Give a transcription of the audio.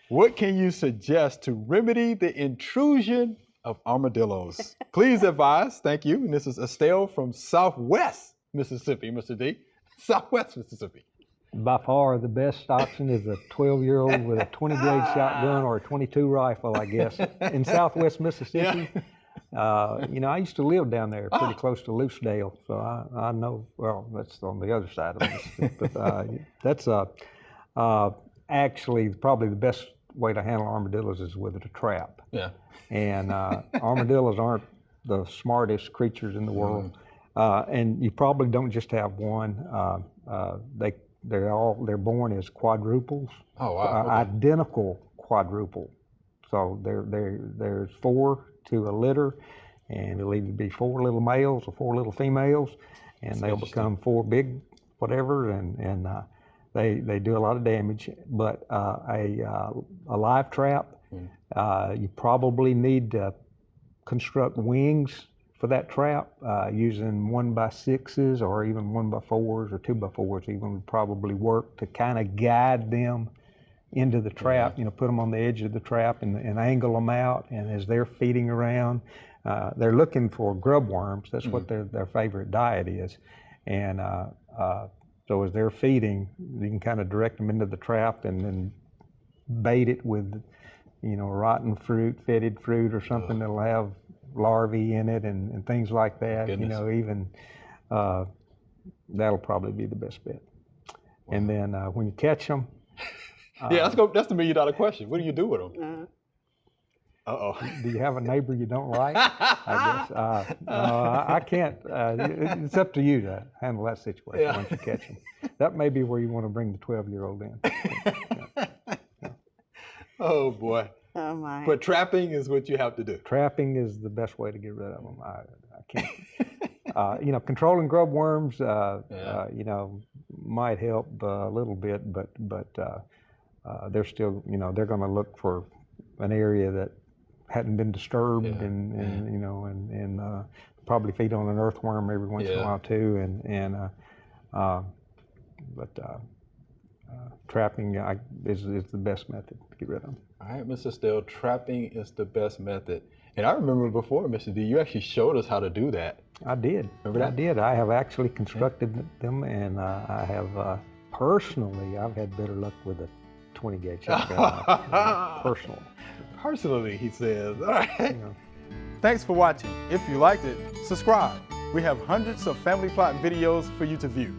What can you suggest to remedy the intrusion of armadillos? Please advise. Thank you. And this is Estelle from Southwest Mississippi, Mr. D. Southwest Mississippi. By far, the best option is a 12-year-old with a 20-gauge shotgun or a 22 rifle, I guess. In Southwest Mississippi, I used to live down there pretty close to Loosedale, so I know, well, that's on the other side of Mississippi, but that's actually probably the best way to handle armadillos is with a trap. Yeah. And armadillos aren't the smartest creatures in the world, and you probably don't just have one. They're born as quadruples. Oh, wow. Okay. Identical quadruple. So there's 4 to a litter, and it'll either be 4 little males or 4 little females, and they'll become 4 big whatever, and they do a lot of damage. But a live trap, you probably need to construct wings for that trap using 1x6s or even 1x4s or 2x4s even would probably work to kind of guide them into the trap, put them on the edge of the trap and angle them out. And as they're feeding around, they're looking for grub worms. That's what their favorite diet is. And so as they're feeding, you can kind of direct them into the trap and then bait it with, rotten fruit, fetid fruit or something that'll have larvae in it and things like that. Goodness. Even that'll probably be the best bet. Wow. And then when you catch them, that's the $1 million question. What do you do with them? Do you have a neighbor you don't like? I guess. I can't. It's up to you to handle that situation once you catch them. That may be where you want to bring the 12-year-old in. Oh boy. Oh my. But trapping is what you have to do. Trapping is the best way to get rid of them. I can't. Controlling grub worms, might help a little bit, but they're still, they're going to look for an area that hadn't been disturbed and probably feed on an earthworm every once in a while too. Trapping is the best method to get rid of them. All right, Mr. Steele, trapping is the best method. And I remember before, Mr. D, you actually showed us how to do that. I did. Remember that? I did. I have actually constructed them, and I have personally, I've had better luck with a 20-gauge shotgun. Personally. Personally, he says. All right. Thanks for watching. If you liked it, subscribe. We have hundreds of family plot videos for you to view.